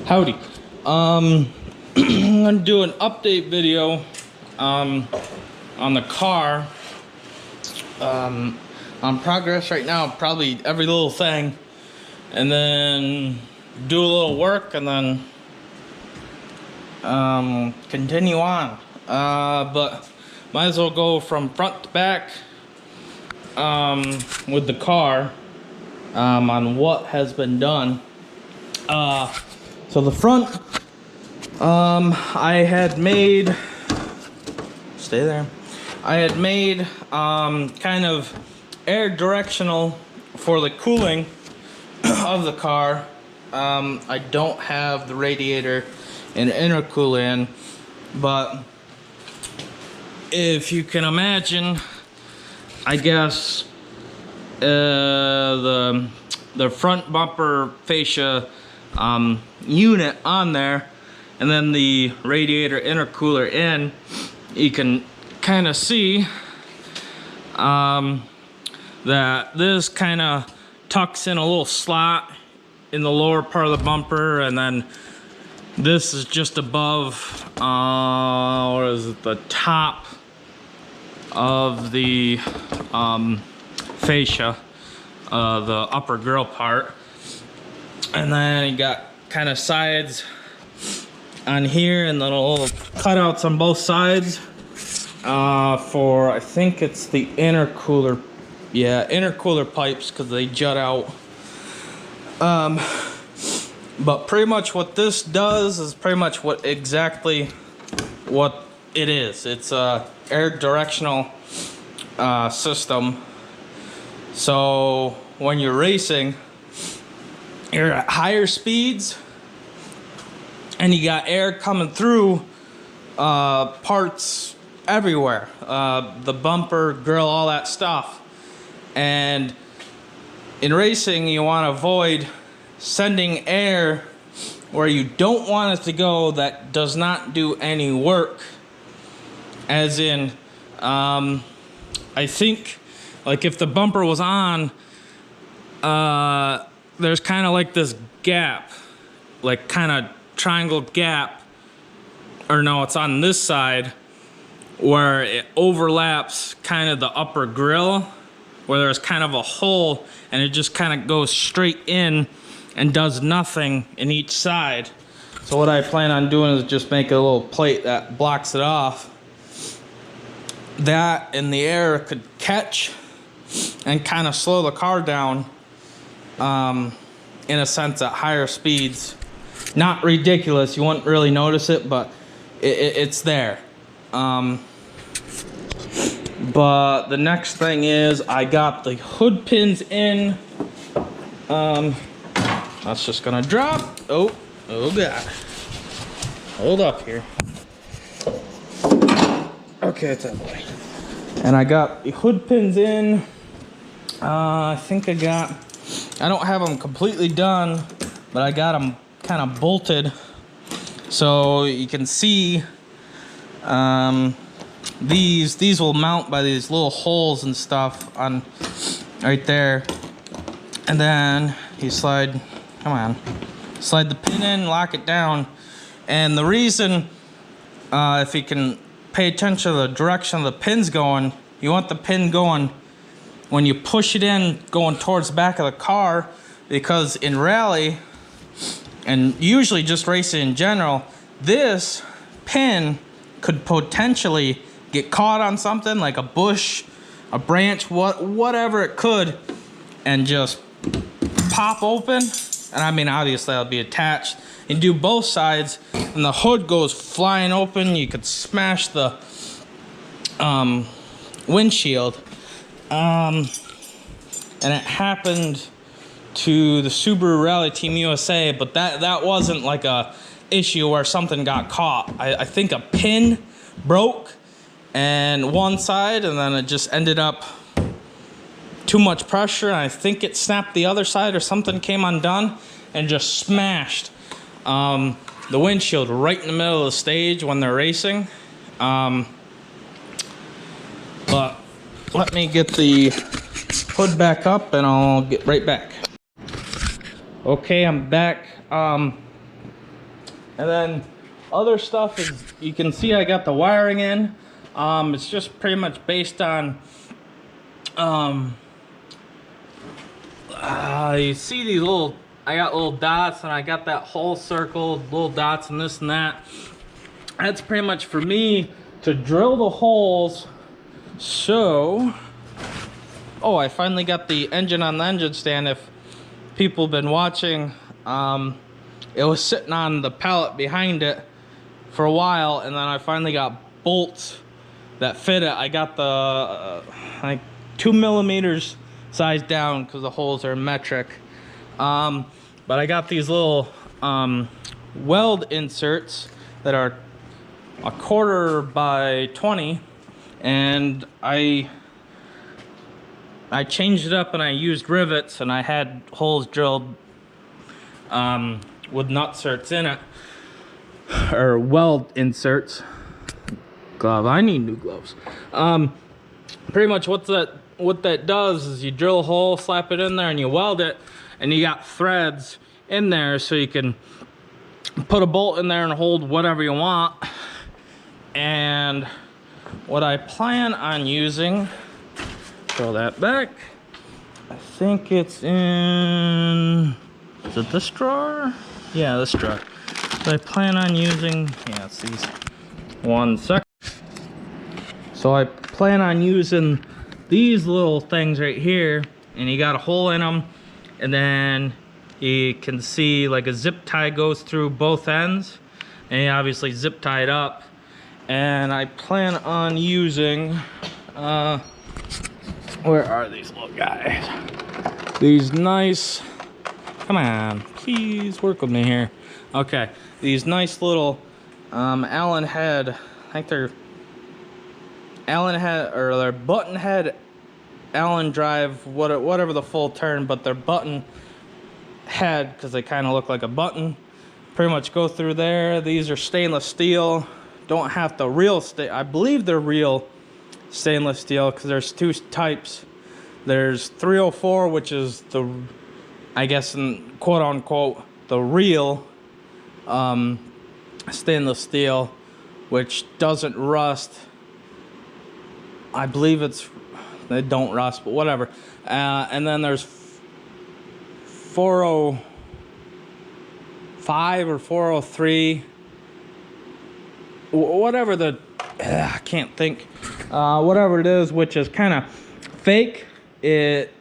Howdy. I'm gonna do an update video on the car. On progress right now, probably every little thing, and then do a little work, and then continue on. But might as well go from front to back with the car on what has been done. So the front, I had made, stay there. I had made kind of air directional for the cooling of the car. I don't have the radiator and intercooler in, but if you can imagine, I guess the front bumper fascia unit on there, and then the radiator intercooler in, you can kind of see that this kind of tucks in a little slot in the lower part of the bumper, and then this is just above what is it, the top of the fascia, the upper grill part. And then you got kind of sides on here, and then little cutouts on both sides for, I think it's the intercooler, intercooler pipes, because they jut out. But pretty much what this does is pretty much exactly what it is. It's a air directional system. So when you're racing, you're at higher speeds and you got air coming through parts everywhere, the bumper, grill, all that stuff. And in racing, you want to avoid sending air where you don't want it to go that does not do any work. As in, I think, like if the bumper was on, there's kind of like this gap, like kind of triangle gap, or no, it's on this side where it overlaps kind of the upper grill, where there's kind of a hole, and it just kind of goes straight in and does nothing in each side. So what I plan on doing is just make a little plate that blocks it off. That in the air could catch and kind of slow the car down in a sense at higher speeds. Not ridiculous, you wouldn't really notice it, but it's there. But the next thing is I got the hood pins in. That's just gonna drop. Oh god. Hold up here. Okay, it's that way. And I got the hood pins in. I think I don't have them completely done, but I got them kind of bolted. So you can see these will mount by these little holes and stuff on right there. And then you slide the pin in, lock it down. And the reason, if you can pay attention to the direction of the pin's going, you want the pin going when you push it in, going towards the back of the car, because in rally, and usually just racing in general, this pin could potentially get caught on something like a bush, a branch, whatever it could, and just pop open. And I mean, obviously that'll be attached. You do both sides, and the hood goes flying open. You could smash the windshield. And it happened to the Subaru Rally Team USA, but that wasn't like a issue where something got caught. I think a pin broke and one side, and then it just ended up too much pressure, and I think it snapped the other side, or something came undone and just smashed the windshield right in the middle of the stage when they're racing. But let me get the hood back up and I'll get right back. Okay, I'm back. And then other stuff is, you can see I got the wiring in. It's just pretty much based on, you see these little, I got little dots, and I got that hole circled, little dots and this and that. That's pretty much for me to drill the holes. So, oh, I finally got the engine on the engine stand. If people have been watching, it was sitting on the pallet behind it for a while, and then I finally got bolts that fit it. I got the like 2 millimeters size down because the holes are metric. But I got these little weld inserts that are 1/4 by 20, and I changed it up and I used rivets, and I had holes drilled with nutserts in it, or weld inserts. Glove, I need new gloves. Pretty much what that does is you drill a hole, slap it in there, and you weld it, and you got threads in there so you can put a bolt in there and hold whatever you want. And what I plan on using, throw that back, I think it's in, is it this drawer? Yeah, this drawer. So I plan on using, yeah, it's these. 1 sec. So I plan on using these little things right here, and you got a hole in them, and then you can see like a zip tie goes through both ends, and you obviously zip tie it up. And I plan on using, where are these little guys? These nice, come on, please work with me here. Okay, these nice little Allen head, I think they're Allen head, or they're button head Allen drive, whatever the full term, but they're button head because they kind of look like a button. Pretty much go through there. These are stainless steel. Don't have the real I believe they're real stainless steel, because there's 2 types. There's 304, which is the, I guess, in quote unquote, the real stainless steel, which doesn't rust. I believe they don't rust, but whatever. And then there's 405 or 403, whatever the, I can't think, whatever it is, which is kind of fake. It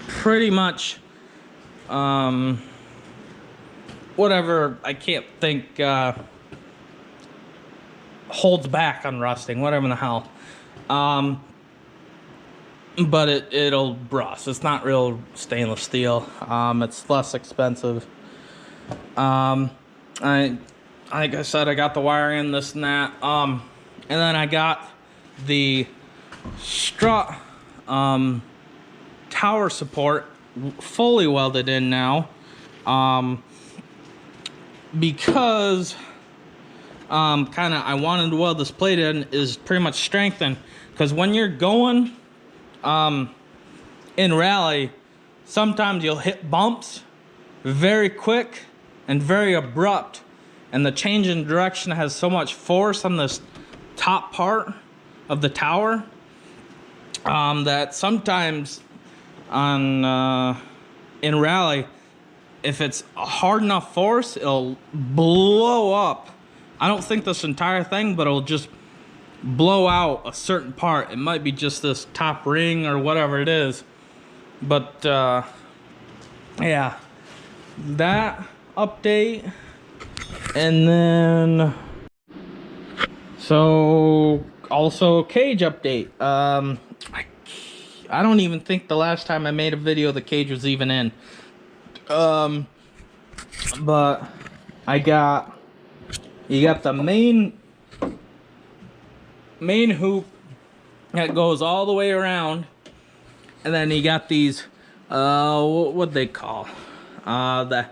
pretty much whatever, I can't think, holds back on rusting, whatever in the hell. But it'll rust. It's not real stainless steel. It's less expensive. Like I said, I got the wiring in, this and that. And then I got the strut tower support fully welded in now. Because kind of I wanted to weld this plate in, is pretty much strengthened, because when you're going in rally, sometimes you'll hit bumps very quick and very abrupt, and the change in direction has so much force on this top part of the tower that sometimes on in rally, if it's a hard enough force, it'll blow up. I don't think this entire thing, but it'll just blow out a certain part. It might be just this top ring or whatever it is. But yeah, that update. And then, so also cage update. I don't even think the last time I made a video the cage was even in. But you got the main hoop that goes all the way around, and then you got these what they call the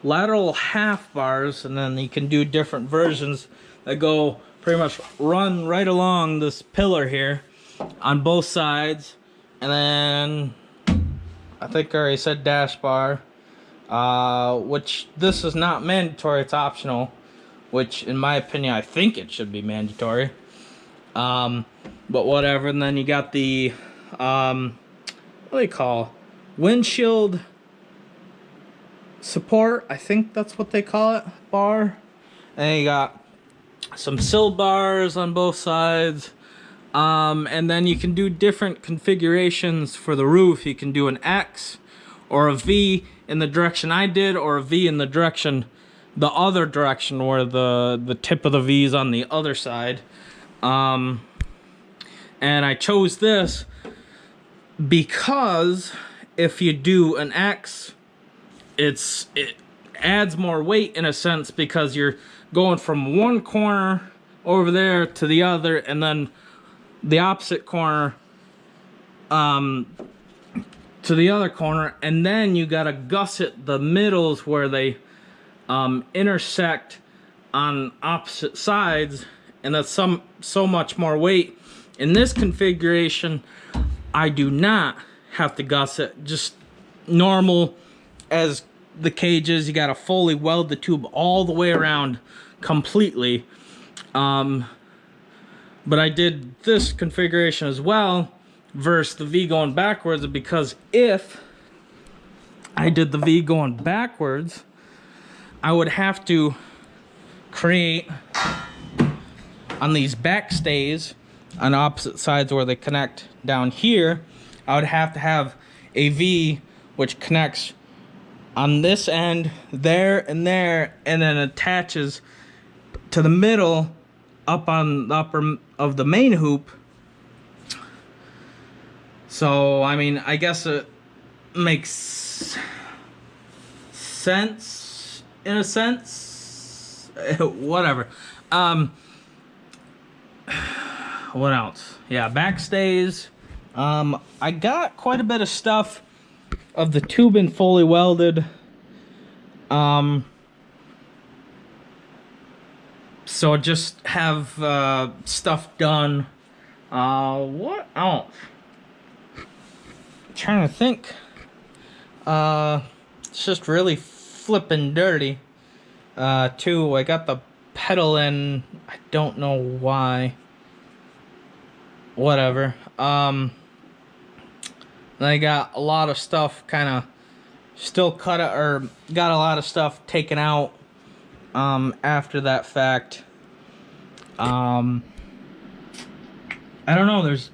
lateral half bars, and then you can do different versions that go pretty much run right along this pillar here on both sides. And then I think I already said dash bar. which this is not mandatory, it's optional, which in my opinion, I think it should be mandatory. But whatever. And then you got the, what do they call? Windshield support, I think that's what they call it, bar. And you got some sill bars on both sides. And then you can do different configurations for the roof. You can do an X or a V in the direction I did, or a V in the direction, the other direction where the tip of the V is on the other side. And I chose this because if you do an X, it adds more weight in a sense, because you're going from one corner over there to the other, and then the opposite corner to the other corner, and then you gotta gusset the middles where they intersect on opposite sides, and that's so much more weight. In this configuration, I do not have to gusset, just normal as the cage is. You gotta fully weld the tube all the way around completely. But I did this configuration as well versus the V going backwards, because if I did the V going backwards, I would have to create on these back stays on opposite sides where they connect down here. I would have to have a V which connects on this end, there, and then attaches to the middle up on the upper of the main hoop. So, I mean, I guess it makes sense in a sense. Whatever. What else? Yeah, backstays. I got quite a bit of stuff of the tubing fully welded. So just have stuff done. What else? I'm trying to think. It's just really flippin' dirty. Too, I got the pedal in. I don't know why. Whatever. Then I got a lot of stuff kind of still cut out, or got a lot of stuff taken out after that fact. I don't know, there's,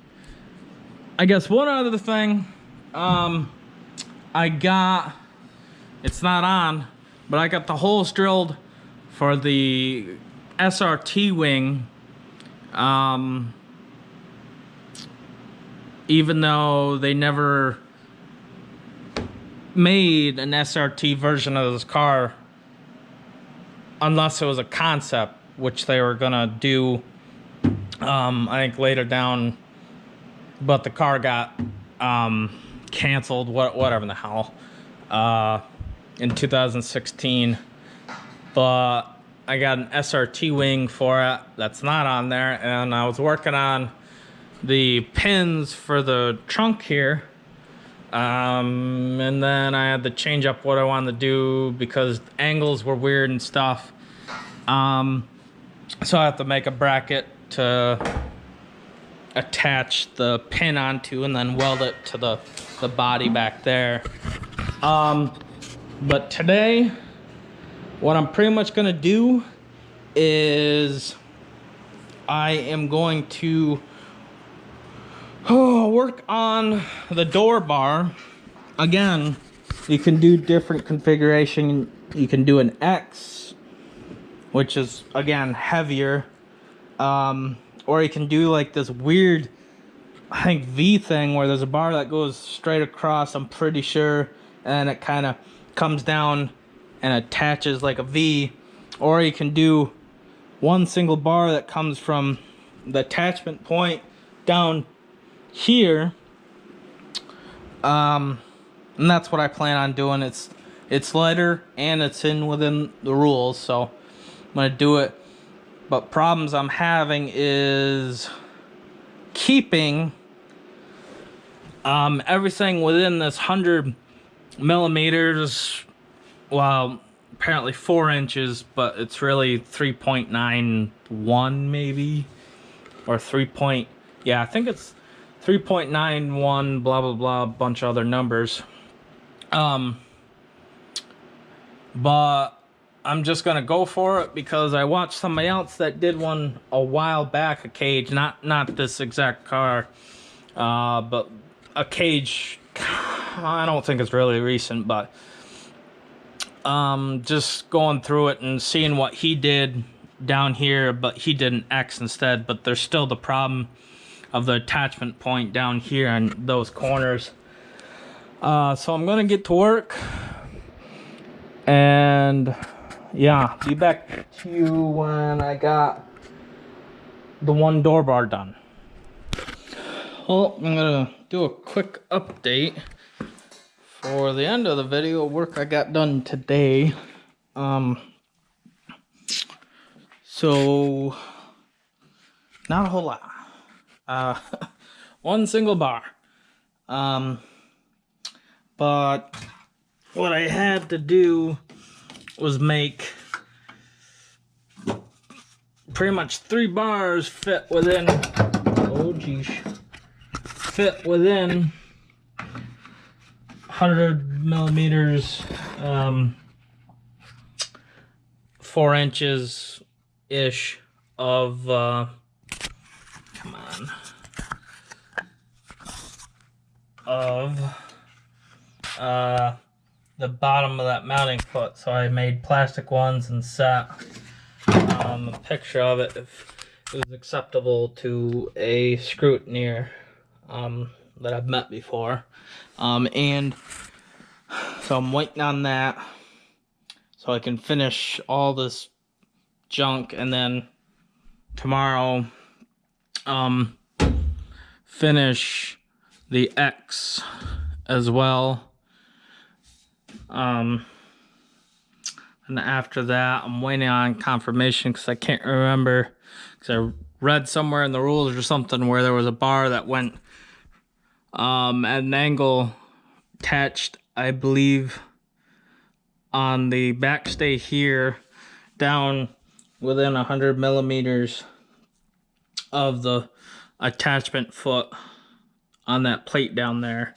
I guess, one other thing. I got, it's not on, but I got the holes drilled for the SRT wing. Even though they never made an SRT version of this car, unless it was a concept, which they were gonna do, I think later down, but the car got canceled, whatever the hell, in 2016. But I got an SRT wing for it that's not on there, and I was working on the pins for the trunk here, and then I had to change up what I wanted to do because angles were weird and stuff. So I have to make a bracket to attach the pin onto and then weld it to the body back there. But today, what I'm pretty much gonna do is I am going to work on the door bar. Again, you can do different configuration. You can do an X, which is, again, heavier. Or you can do like this weird, I think, V thing where there's a bar that goes straight across, I'm pretty sure, and it kind of comes down and attaches like a V. Or you can do one single bar that comes from the attachment point down here. And that's what I plan on doing. It's lighter and it's within the rules, so I'm gonna do it. But problems I'm having is keeping everything within this 100 millimeters well, apparently 4 inches, but it's really 3.91 maybe, or 3 point, yeah, I think it's 3.91, blah blah blah, a bunch of other numbers. But I'm just gonna go for it because I watched somebody else that did one a while back, a cage, not this exact car, but a cage. I don't think it's really recent, but just going through it and seeing what he did down here, but he did an X instead. But there's still the problem of the attachment point down here and those corners. So I'm gonna get to work, and yeah, be back to you when I got the one door bar done. Well, I'm gonna do a quick update for the end of the video, work I got done today. So not a whole lot. One single bar. But what I had to do was make pretty much 3 bars fit within, oh geez, fit within 100 millimeters, 4 inches ish of come on, of the bottom of that mounting foot. So I made plastic ones and set a picture of it if it was acceptable to a scrutineer that I've met before. And so I'm waiting on that so I can finish all this junk, and then tomorrow finish the X as well. And after that, I'm waiting on confirmation because I can't remember, because I read somewhere in the rules or something where there was a bar that went at an angle attached, I believe, on the backstay here, down within 100 millimeters of the attachment foot on that plate down there.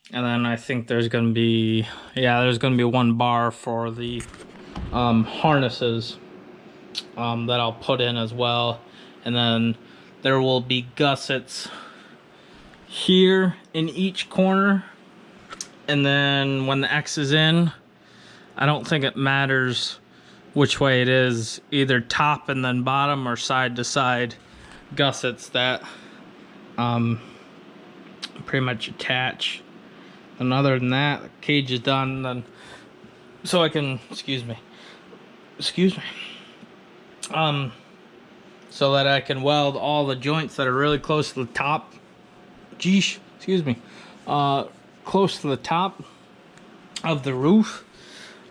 And then I think there's gonna be, yeah, there's gonna be 1 bar for the harnesses that I'll put in as well. And then there will be gussets here in each corner. And then when the X is in, I don't think it matters which way it is, either top and then bottom or side to side gussets that pretty much attach. And other than that, the cage is done. Then, so I can, excuse me, so that I can weld all the joints that are really close to the top. Geesh, excuse me, close to the top of the roof.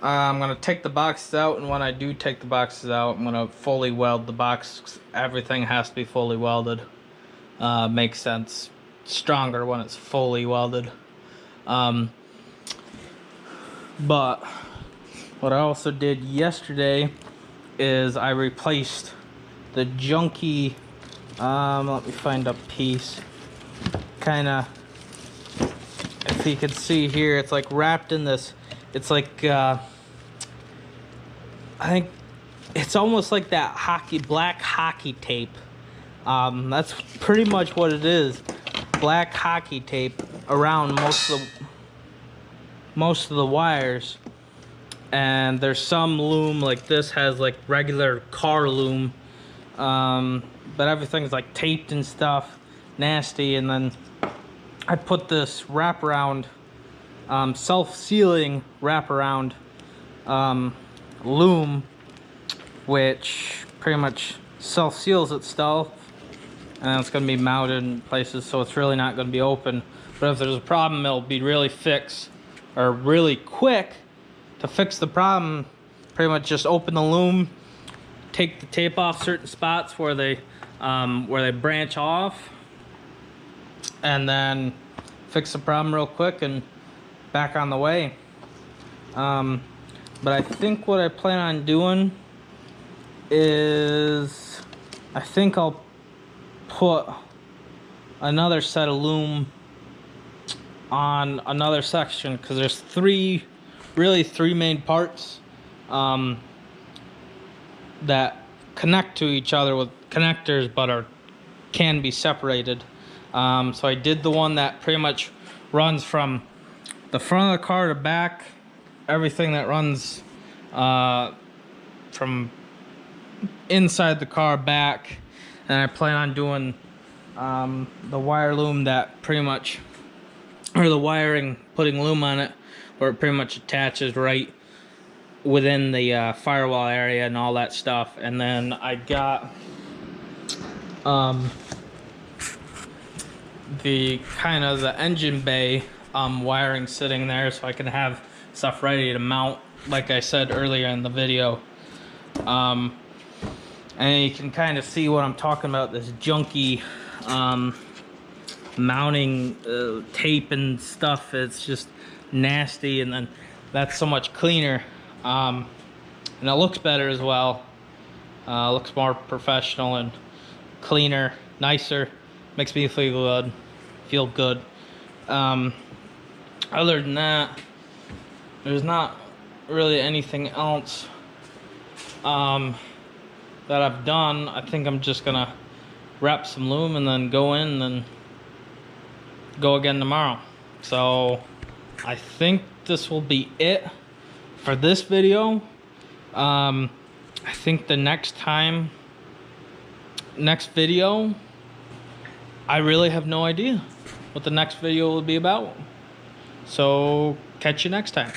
I'm gonna take the boxes out, and when I do take the boxes out, I'm gonna fully weld the box. Everything has to be fully welded. Makes sense. Stronger when it's fully welded. But what I also did yesterday is I replaced the junky, let me find a piece, kinda, if you can see here, it's like wrapped in this, it's like, I think it's almost like that black hockey tape. That's pretty much what it is. Black hockey tape around most of the wires, and there's some loom, like this has like regular car loom, but everything's like taped and stuff, nasty. And then I put this wraparound, self-sealing wraparound loom, which pretty much self-seals itself, and it's going to be mounted in places, so it's really not going to be open. But if there's a problem, it'll be really quick to fix the problem. Pretty much just open the loom, take the tape off certain spots where they branch off, and then fix the problem real quick and back on the way. But I think what I plan on doing is, I think I'll put another set of loom on another section, because there's three main parts that connect to each other with connectors, but can be separated. So I did the one that pretty much runs from the front of the car to back, everything that runs from inside the car back, and I plan on doing the wire loom that pretty much, or the wiring, putting loom on it where it pretty much attaches right within the firewall area and all that stuff. And then I got the kind of the engine bay wiring sitting there, so I can have stuff ready to mount, like I said earlier in the video. And you can kind of see what I'm talking about, this junky mounting tape and stuff. It's just nasty, and then that's so much cleaner, and it looks better as well. Looks more professional and cleaner, nicer, makes me feel good. Other than that, there's not really anything else that I've done. I think I'm just gonna wrap some loom and then go in and then go again tomorrow. So I think this will be it for this video. I think the next video, I really have no idea what the next video will be about. So catch you next time.